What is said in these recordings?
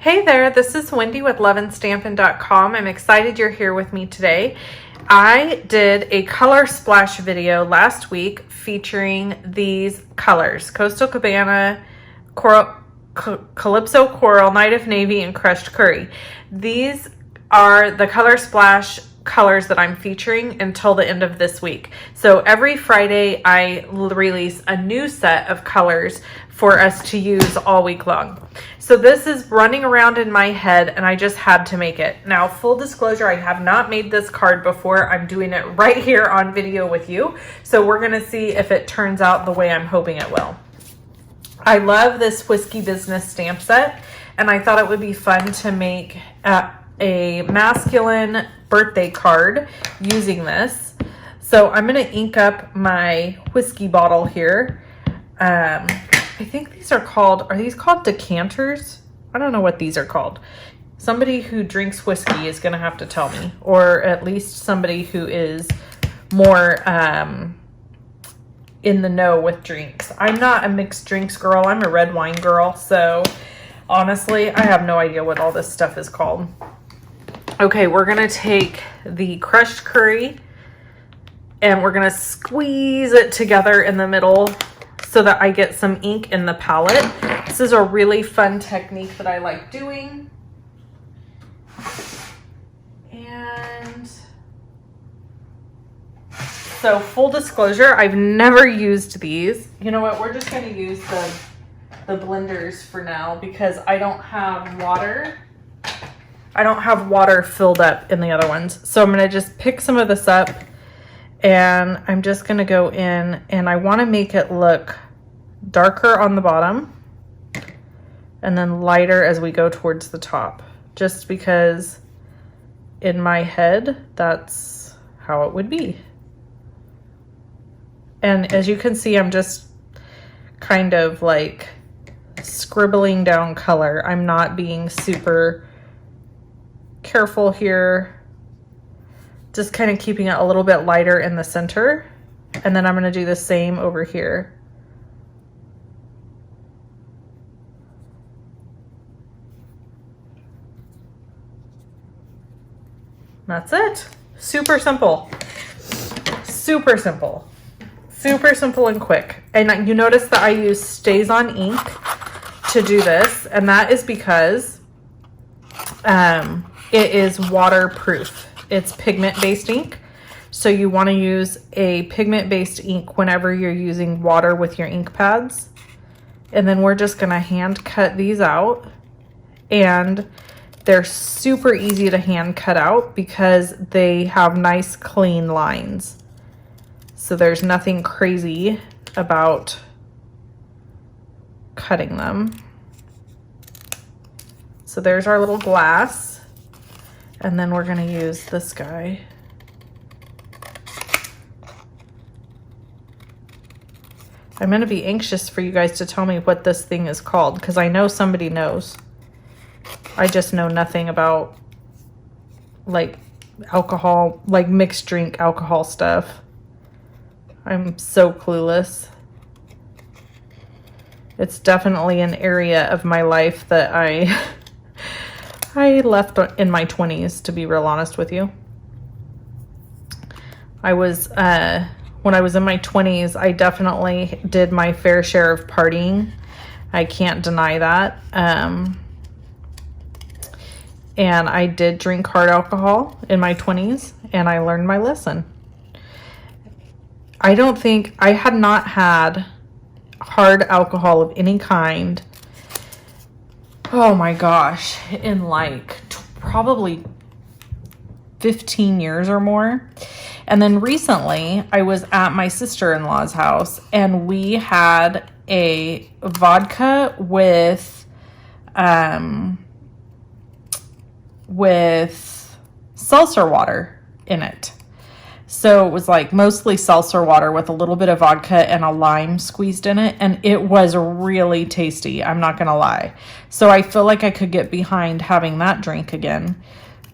Hey there, this is Wendy with loveandstampin.com. I'm excited you're here with me today. I did a color splash video last week featuring these colors: Coastal Cabana, Coral, Calypso Coral, Night of Navy, and Crushed Curry. These are the color splash colors that I'm featuring until the end of this week. So every Friday I release a new set of colors for us to use all week long. So this is running around in my head and I just had to make it. Now, full disclosure, I have not made this card before. I'm doing it right here on video with you. So we're gonna see if it turns out the way I'm hoping it will. I love this Whiskey Business stamp set, and I thought it would be fun to make a masculine birthday card using this. So I'm going to ink up my whiskey bottle here. I think these are these called decanters? I don't know what these are called. Somebody who drinks whiskey is going to have to tell me, or at least somebody who is more in the know with drinks. I'm not a mixed drinks girl. I'm a red wine girl. So honestly, I have no idea what all this stuff is called. Okay, we're going to take the crushed curry and we're going to squeeze it together in the middle so that I get some ink in the palette. This is a really fun technique that I like doing. And so full disclosure, I've never used these. You know what? We're just going to use the blenders for now because I don't have water. I don't have water filled up in the other ones. So I'm going to just pick some of this up and I'm just going to go in and I want to make it look darker on the bottom and then lighter as we go towards the top, just because in my head, that's how it would be. And as you can see, I'm just kind of like scribbling down color. I'm not being super careful here, just kind of keeping it a little bit lighter in the center. And then I'm going to do the same over here. That's it. Super simple. Super simple. Super simple and quick. And you notice that I use Stays On ink to do this, and that is because it is waterproof. It's pigment-based ink, so you want to use a pigment-based ink whenever you're using water with your ink pads. And then we're just going to hand cut these out, and they're super easy to hand cut out because they have nice clean lines. So there's nothing crazy about cutting them. So there's our little glass. And then we're going to use this guy. I'm going to be anxious for you guys to tell me what this thing is called, because I know somebody knows. I just know nothing about like alcohol, like mixed drink alcohol stuff. I'm so clueless. It's definitely an area of my life that I left in my 20s, to be real honest with you. I was, when I was in my 20s, I definitely did my fair share of partying. I can't deny that. And I did drink hard alcohol in my 20s, and I learned my lesson. I don't think I had not had hard alcohol of any kind. Oh my gosh, in like probably 15 years or more. And then recently I was at my sister-in-law's house and we had a vodka with seltzer water in it. So it was like mostly seltzer water with a little bit of vodka and a lime squeezed in it. And it was really tasty. I'm not going to lie. So I feel like I could get behind having that drink again.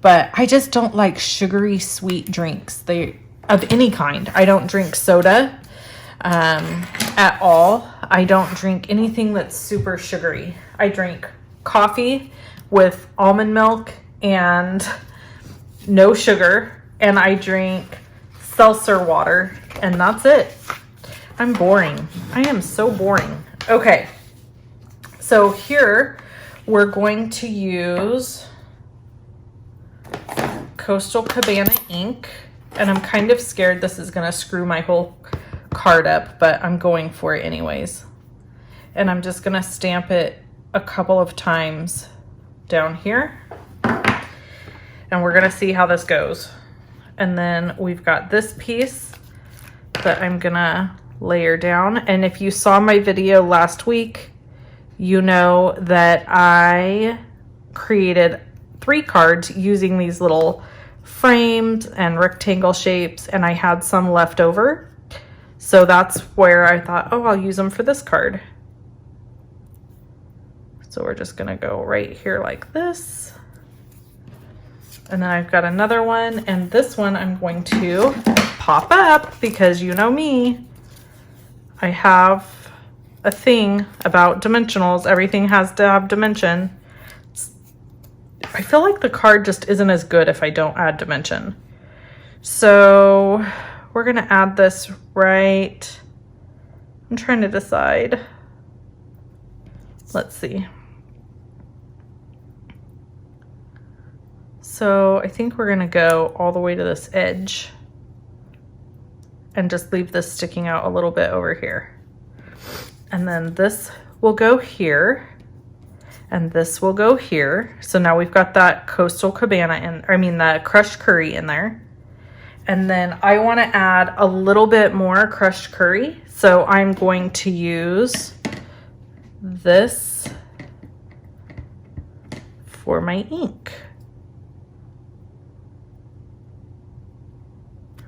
But I just don't like sugary sweet drinks of any kind. I don't drink soda at all. I don't drink anything that's super sugary. I drink coffee with almond milk and no sugar, and I drink seltzer water, and that's it. I'm boring. I am so boring. Okay, so here we're going to use Coastal Cabana ink, and I'm kind of scared this is gonna screw my whole card up, but I'm going for it anyways. And I'm just gonna stamp it a couple of times down here, and we're gonna see how this goes. And then we've got this piece that I'm gonna layer down. And if you saw my video last week, you know that I created 3 cards using these little framed and rectangle shapes, and I had some left over. So that's where I thought, oh, I'll use them for this card. So we're just gonna go right here like this. And then I've got another one, and this one I'm going to pop up because you know me. I have a thing about dimensionals. Everything has to have dimension. I feel like the card just isn't as good if I don't add dimension. So we're gonna add this right. I'm trying to decide. Let's see. So I think we're gonna go all the way to this edge and just leave this sticking out a little bit over here. And then this will go here, and this will go here. So now we've got that Coastal Cabana and the crushed curry in there. And then I want to add a little bit more crushed curry. So I'm going to use this for my ink.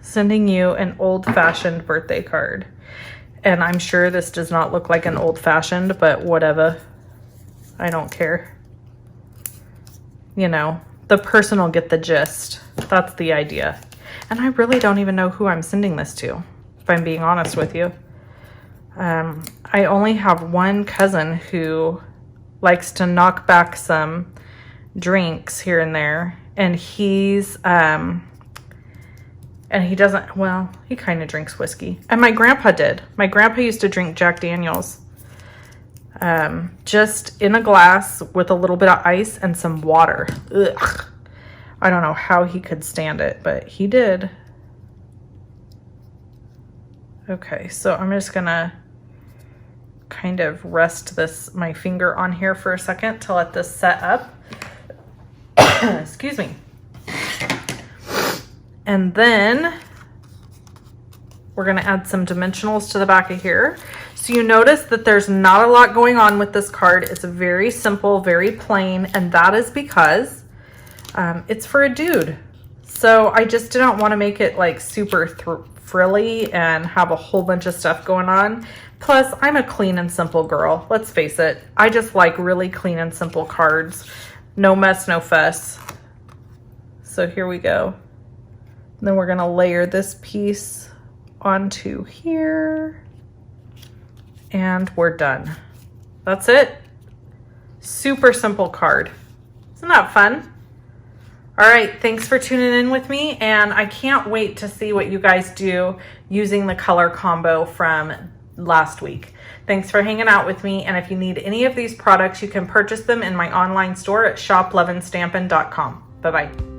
Sending you an old-fashioned birthday card. And I'm sure this does not look like an old-fashioned, but whatever. I don't care. You know, the person will get the gist. That's the idea. And I really don't even know who I'm sending this to, if I'm being honest with you. I only have one cousin who likes to knock back some drinks here and there, and he's and he doesn't, well, he kind of drinks whiskey. And my grandpa did. My grandpa used to drink Jack Daniels. Just in a glass with a little bit of ice and some water. Ugh. I don't know how he could stand it, but he did. Okay, so I'm just gonna kind of rest my finger on here for a second to let this set up. Excuse me. And then we're gonna add some dimensionals to the back of here. So you notice that there's not a lot going on with this card. It's very simple, very plain, and that is because it's for a dude. So I just didn't want to make it like super frilly and have a whole bunch of stuff going on. Plus, I'm a clean and simple girl. Let's face it. I just like really clean and simple cards. No mess, no fuss. So here we go. And then we're going to layer this piece onto here. And we're done. That's it. Super simple card. Isn't that fun? All right, thanks for tuning in with me, and I can't wait to see what you guys do using the color combo from last week. Thanks for hanging out with me, and if you need any of these products, you can purchase them in my online store at shoploveandstampin.com. Bye-bye.